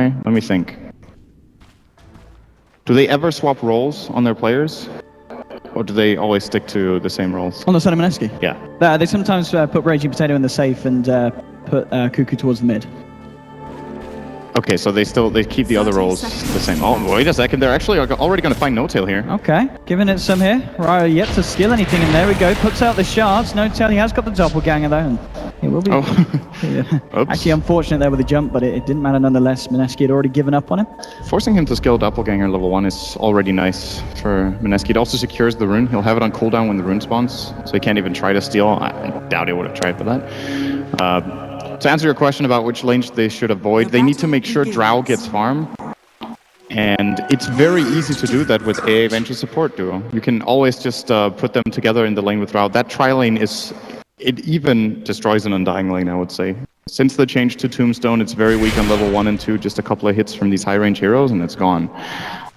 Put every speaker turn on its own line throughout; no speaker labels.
way? Let me think. Do they ever swap roles on their players? Or do they always stick to the same roles?
On the side of Mineski?
Yeah.
They sometimes put Raging Potato in the safe and put Kuku towards the mid.
Okay, so they keep the other roles the same. Oh, wait a second. They're actually already going to find No-Tail here.
Okay, giving it some here. Ryo yet to skill anything, and there we go. Puts out the shards. No-Tail, he has got the doppelganger though. And it will be actually unfortunate there with the jump, but it didn't matter nonetheless. Mineski had already given up on him.
Forcing him to skill doppelganger level 1 is already nice for Mineski. It also secures the rune. He'll have it on cooldown when the rune spawns, so he can't even try to steal. I doubt he would have tried for that. To answer your question about which lanes they should avoid, they need to make sure Drow gets farm. And it's very easy to do that with AA Venture support duo. You can always just put them together in the lane with Drow. That tri-lane it even destroys an Undying lane, I would say. Since the change to Tombstone, it's very weak on level 1 and 2, just a couple of hits from these high-range heroes and it's gone.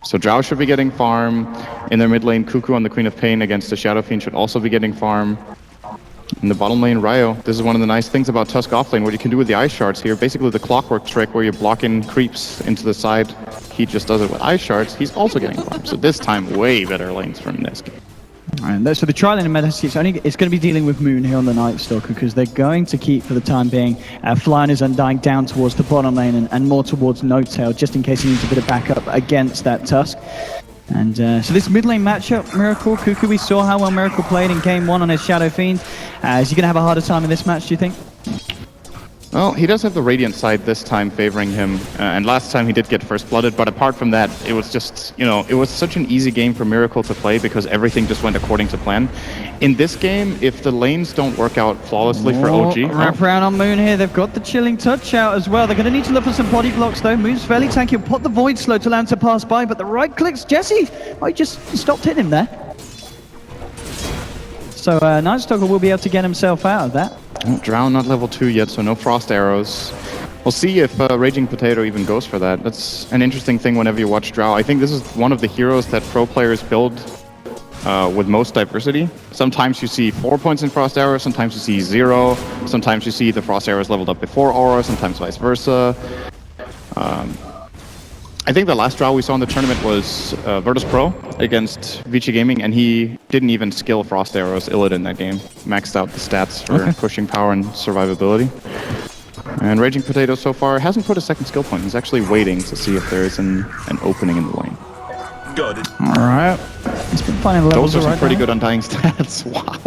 So Drow should be getting farm. In their mid lane, Kuku on the Queen of Pain against the Shadow Fiend should also be getting farm. In the bottom lane, Ryo, this is one of the nice things about Tusk offlane, what you can do with the ice shards here. Basically the clockwork trick where you're blocking creeps into the side. He just does it with ice shards. He's also getting farm. So this time, way better lanes from Mineski.
Alright, so the tri-lane in Mineski, it's going to be dealing with Moon here on the Night Stalker because they're going to keep, for the time being, flying his Undying down towards the bottom lane and more towards No-Tail, just in case he needs a bit of backup against that Tusk. And so this mid lane matchup, Miracle, Kuku, we saw how well Miracle played in game 1 on his Shadow Fiend. Is he going to have a harder time in this match, do you think?
Well, he does have the Radiant side this time favoring him, and last time he did get First Blooded, but apart from that, it was just, it was such an easy game for Miracle to play because everything just went according to plan. In this game, if the lanes don't work out flawlessly for OG...
Wrap around on Moon here, they've got the Chilling Touch out as well. They're going to need to look for some body blocks though. Moon's fairly tanky, put the Void Slow to land to pass by, but the right clicks, Jesse! Oh, he just stopped hitting him there. So Night Stalker will be able to get himself out of that.
Drow not level 2 yet, so no Frost Arrows. We'll see if Raging Potato even goes for that. That's an interesting thing whenever you watch Drow. I think this is one of the heroes that pro players build with most diversity. Sometimes you see 4 points in Frost Arrow, sometimes you see 0, sometimes you see the Frost Arrows leveled up before Aura, sometimes vice versa. I think the last Drow we saw in the tournament was Virtus Pro against Vici Gaming, and he didn't even skill Frost Arrows Illidan in that game. Maxed out the stats for pushing power and survivability. And Raging Potato so far hasn't put a second skill point. He's actually waiting to see if there is an opening in the lane.
Got it.
Alright. He's been finding levels.
Those are some pretty good Undying stats. Wow.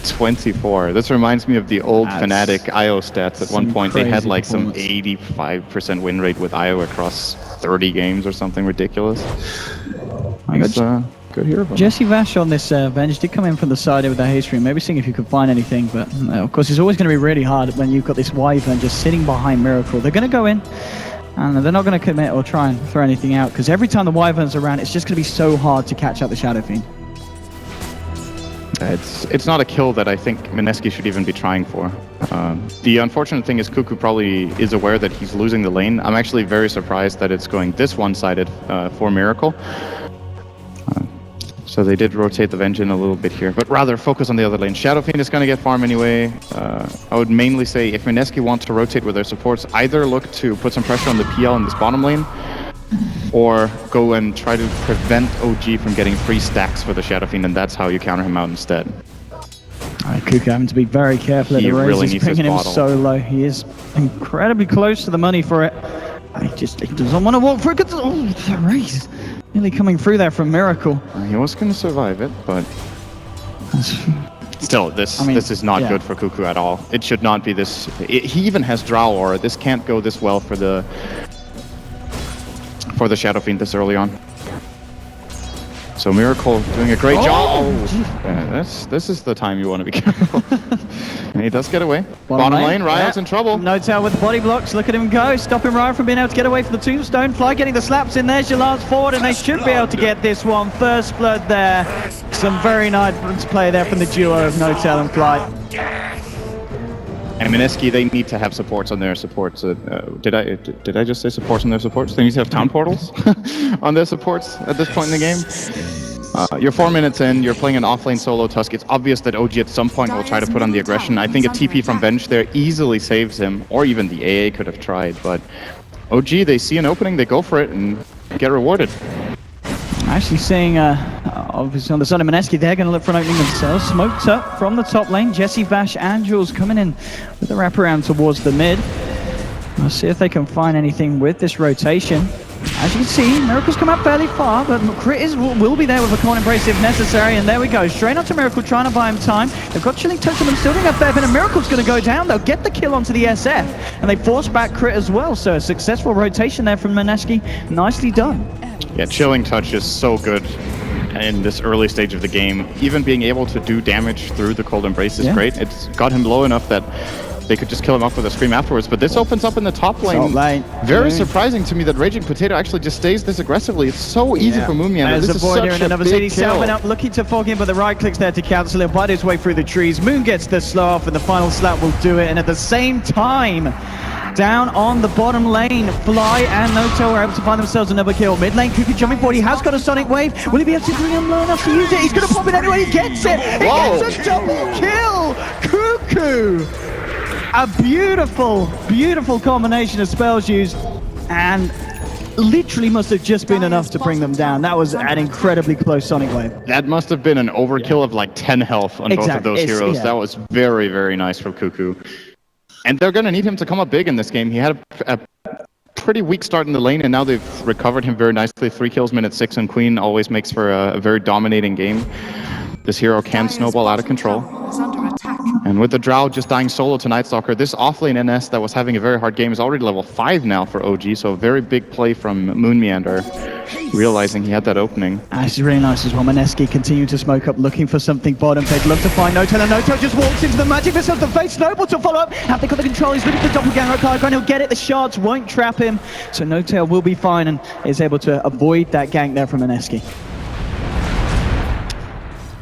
24. This reminds me of the old Fnatic IO stats. At one point they had like some 85% win rate with IO across 30 games or something ridiculous. He's a good hero.
Jesse Vash on this bench did come in from the side with the haste stream, maybe seeing if you could find anything, but of course it's always going to be really hard when you've got this Wyvern just sitting behind Miracle. They're going to go in and they're not going to commit or try and throw anything out because every time the Wyvern's around it's just going to be so hard to catch out the Shadow Fiend.
It's not a kill that I think Mineski should even be trying for. The unfortunate thing is Kuku probably is aware that he's losing the lane. I'm actually very surprised that it's going this one-sided for Miracle. So they did rotate the Vengeance a little bit here, but rather focus on the other lane. Shadow Fiend is going to get farm anyway. I would mainly say if Mineski wants to rotate with their supports, either look to put some pressure on the PL in this bottom lane, or go and try to prevent OG from getting free stacks for the Shadow Fiend, and that's how you counter him out instead.
Alright, Kuku having to be very careful at the raise.
Really
He's bringing him so low. He is incredibly close to the money for it. He doesn't want to walk through. Oh, the raise. Nearly coming through there from Miracle.
He was going to survive it, but still, this is not good for Kuku at all. It should not be this. He even has Drow Aura. This can't go this well for the Shadow Fiend this early on. So Miracle doing a great job. Yeah, this is the time you want to be careful. And he does get away. Bottom lane, Ryo's in trouble.
No-Tail with the body blocks. Look at him go. Stopping Ryo from being able to get away from the Tombstone. Fly getting the slaps in there. Shalance forward, and they should be able to get this one. First blood there. Some very nice play there from the duo of No-Tail and Fly.
And Mineski, they need to have supports on their supports. Did I just say supports on their supports? They need to have town portals on their supports at this point in the game. You're 4 minutes in, you're playing an offlane solo Tusk. It's obvious that OG at some point will try to put on the aggression. I think a TP from bench there easily saves him, or even the AA could have tried, but OG, they see an opening, they go for it and get rewarded.
Actually seeing, obviously on the side of Mineski, they're going to look for an opening themselves. Smoked up from the top lane. Jesse, Vash, and Jules coming in with the wraparound towards the mid. We'll see if they can find anything with this rotation. As you can see, Miracle's come out fairly far, but Crit will be there with a corn embrace if necessary, and there we go. Straight up to Miracle, trying to buy him time. They've got Chilling Totem and still doing a fair bit, and Miracle's going to go down. They'll get the kill onto the SF, and they force back Crit as well, so a successful rotation there from Mineski. Nicely done.
Yeah, Chilling Touch is so good in this early stage of the game. Even being able to do damage through the Cold Embrace is great. It's got him low enough that they could just kill him off with a Scream afterwards, but this opens up in the top lane. Very surprising to me that Raging Potato actually just stays this aggressively. It's so easy for Moonmeander.
There's
this
a
is
void
such
here and another
big
city.
kill.
Salmon up, looking to fog in, but the right clicks there to cancel it. Bite his way through the trees. Moon gets the slow off, and the final slap will do it. And at the same time, down on the bottom lane, Fly and Noto are able to find themselves another kill. Mid lane, Kuku jumping forward. He has got a Sonic Wave. Will he be able to bring him low enough to use it? He's going to pop it anyway. He gets it. He gets a double kill. Kuku. A beautiful, beautiful combination of spells used, and literally must have just been enough to bring them down. That was an incredibly close Sonic Wave.
That must have been an overkill of like 10 health on both of those heroes. That was very, very nice from Kuku. And they're going to need him to come up big in this game. He had a pretty weak start in the lane, and now they've recovered him very nicely. 3 kills, minute 6 on Queen always makes for a very dominating game. This hero can snowball out of control. And with the Drow just dying solo to Nightstalker, this offlane NS that was having a very hard game is already level 5 now for OG, so a very big play from Moonmeander, realizing he had that opening.
This is really nice as well. Mineski continuing to smoke up, looking for something bottom. They'd love to find Noto, and Noto just walks into the magic missile of the face. Snowball to follow up. Have they got the control? He's looking for the doppelganger card, and he'll get it. The shards won't trap him, so Noto will be fine and is able to avoid that gank there from Mineski.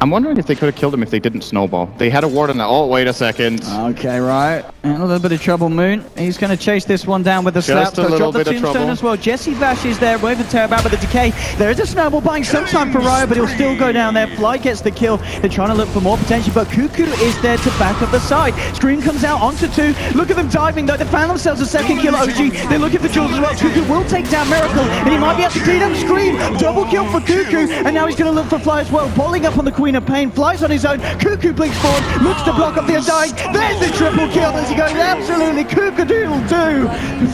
I'm wondering if they could have killed him if they didn't snowball. They had a ward on that. Oh, wait a second.
Okay, right. And a little bit of trouble, Moon. He's going to chase this one down with the slap.
Just a little bit of
Tombstone
trouble
as well. Jesse Vash is there, waving tear about with the decay. There is a snowball buying some time for Ryo, but he'll still go down there. Fly gets the kill. They're trying to look for more potential, but Kuku is there to back up the side. Scream comes out onto 2. Look at them diving, though. They found themselves a second kill. OG, they're looking for Jules as well. Kuku will take down Miracle, and he might be able to clean up Scream. Double kill for Kuku, and now he's going to look for Fly as well. Bowling up on the Queen of Pain. Fly's on his own. Kuku blinks forward, looks to block up the Undying. There's the triple kill as he goes absolutely Kukadoodle-doo.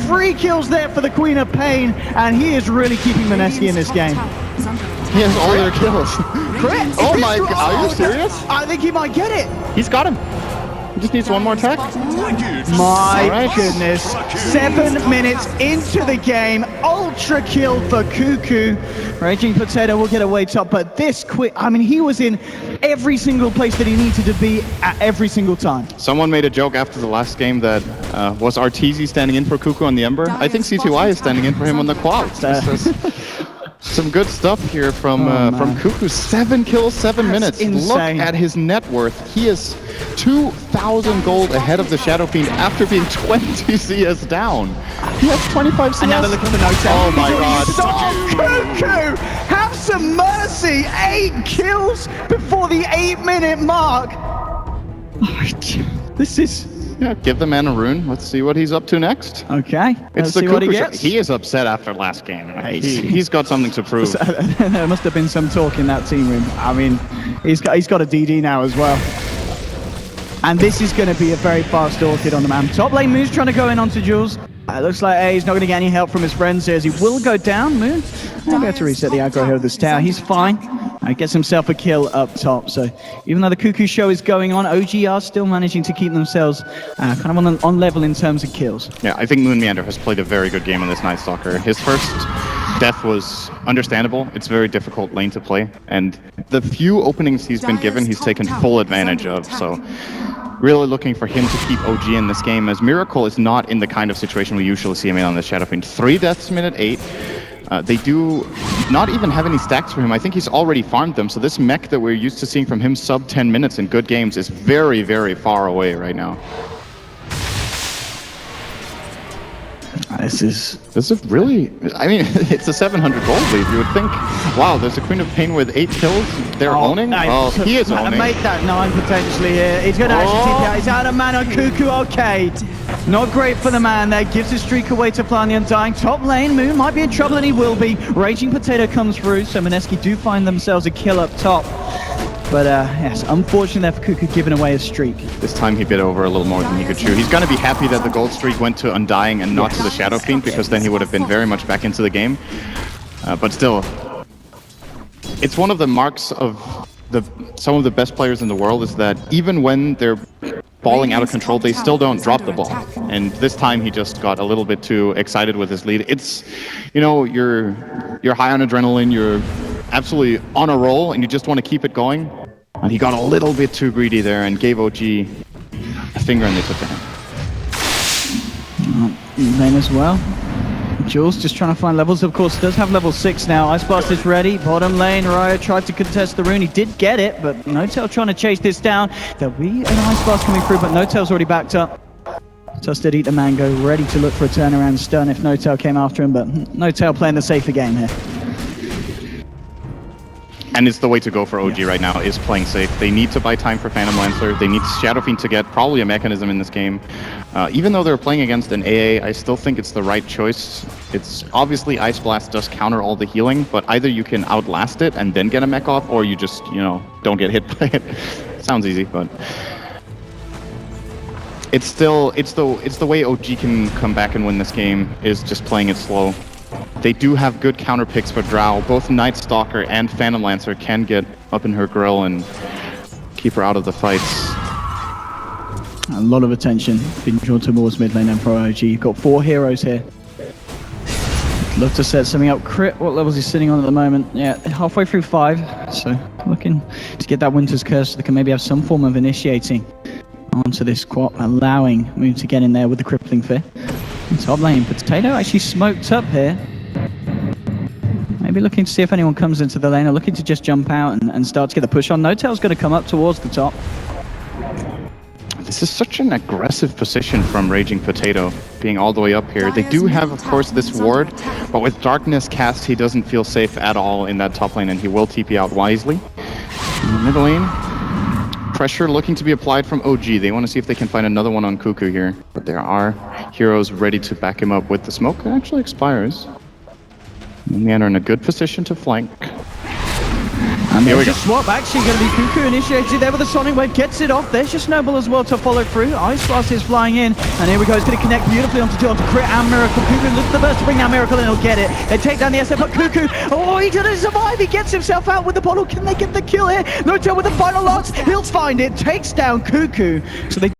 3 kills there for the Queen of Pain, and he is really keeping Mineski in this game.
He has all their kills.
Crit!
Oh my god, are you serious?
I think he might get it.
He's got him. He just needs one more attack.
My goodness. 7 minutes into the game. Ultra kill for Kuku. Raging Potato will get away top, but this quick, I mean, he was in every single place that he needed to be at every single time.
Someone made a joke after the last game that was Arteezy standing in for Kuku on the Ember? I think C2Y is standing in for him on the Quads. Some good stuff here from Kuku. 7 kills, 7 minutes.
Insane.
Look at his net worth. He is 2,000 gold ahead of the Shadow Fiend after being 20 CS down. He has 25 CS.
And now they're looking for Noto.
Oh my god.
Oh, Kuku! Have some mercy! 8 kills before the 8-minute mark. This is...
Yeah, give the man a rune. Let's see what he's up to next.
Okay,
It's the
see what he
Kuku show.
gets.
He is upset after last game. He's got something to prove.
There must have been some talk in that team room. I mean, he's got a DD now as well. And this is going to be a very fast Orchid on the man. Top lane, Moon's trying to go in onto Jules. It looks like he's not going to get any help from his friends here as he will go down. Moon will be able to reset the aggro here with this tower. He's fine. Gets himself a kill up top. So even though the Kuku show is going on, OG are still managing to keep themselves kind of on level in terms of kills.
Yeah, I think Moonmeander has played a very good game in this Nightstalker. His first death was understandable. It's a very difficult lane to play. And the few openings he's been given, he's taken full advantage of. So really looking for him to keep OG in this game, as Miracle is not in the kind of situation we usually see him in on the Shadow Fiend. 3 deaths, minute 8. They do not even have any stacks for him. I think he's already farmed them, so this mech that we're used to seeing from him sub 10 minutes in good games is very, very far away right now.
This is
really, I mean, it's a 700 gold lead. You would think, wow, there's a Queen of Pain with 8 kills. They're owning? Oh, he is owning.
Make that 9 potentially here. He's going to actually TP out. He's out of mana on Kuku. Okay. Not great for the man there. Gives his streak away to Fly the Undying. Top lane, Moon might be in trouble, and he will be. Raging Potato comes through, so Mineski do find themselves a kill up top. But yes, unfortunately there for Kuku giving away his streak.
This time he bit over a little more than he could chew. He's going to be happy that the gold streak went to Undying and not to the Shadow Fiend, because then he would have been very much back into the game. But still, it's one of the marks of some of the best players in the world is that even when they're balling out of control, they still don't drop the ball. And this time he just got a little bit too excited with his lead. It's, you know, you're high on adrenaline, you're absolutely on a roll, and you just want to keep it going. And he got a little bit too greedy there and gave OG a finger, and they took the hand.
Lane as well. Jules just trying to find levels. Of course, does have level 6 now. Ice Blast is ready. Bottom lane, Ryo tried to contest the rune. He did get it, but No-Tail trying to chase this down. There'll be an Ice Blast coming through, but No-Tail's already backed up. Tusted eat the mango, ready to look for a turnaround stun if No-Tail came after him, but No-Tail playing the safer game here.
And it's the way to go for OG right now, is playing safe. They need to buy time for Phantom Lancer. They need Shadow Fiend to get probably a mechanism in this game. Even though they're playing against an AA, I still think it's the right choice. It's obviously Ice Blast does counter all the healing, but either you can outlast it and then get a mech off, or you just, you know, don't get hit by it. Sounds easy, but it's still, it's the way OG can come back and win this game, is just playing it slow. They do have good counter picks for Drow. Both Night Stalker and Phantom Lancer can get up in her grill and keep her out of the fights.
A lot of attention being drawn towards mid lane and pro OG. You've got 4 heroes here. Love to set something up. Crit, what levels is he sitting on at the moment? Yeah, halfway through 5. So looking to get that Winter's Curse so they can maybe have some form of initiating onto this quad, allowing Moon to get in there with the Crippling Fear. Top lane, Potato actually smoked up here. Maybe looking to see if anyone comes into the lane, or looking to just jump out and start to get the push on. No-Tail's going to come up towards the top.
This is such an aggressive position from Raging Potato, being all the way up here. They do have, of course, this ward, but with Darkness cast, he doesn't feel safe at all in that top lane, and he will TP out wisely. In the middle lane, pressure looking to be applied from OG. They want to see if they can find another one on Kuku here, but there are heroes ready to back him up with the smoke. It actually expires. And we enter in a good position to flank.
And there's a swap actually going to be Kuku initiated there with a Sonic Wave, gets it off. There's just Noble as well to follow through. Ice Blast is flying in, and here we go. It's going to connect beautifully onto Crit and Miracle. Kuku looks the burst to bring down Miracle, and he'll get it. They take down the SF, but Kuku, oh, he's going to survive. He gets himself out with the bottle. Can they get the kill here? No-Tail with the final lance. He'll find it, takes down Kuku. So they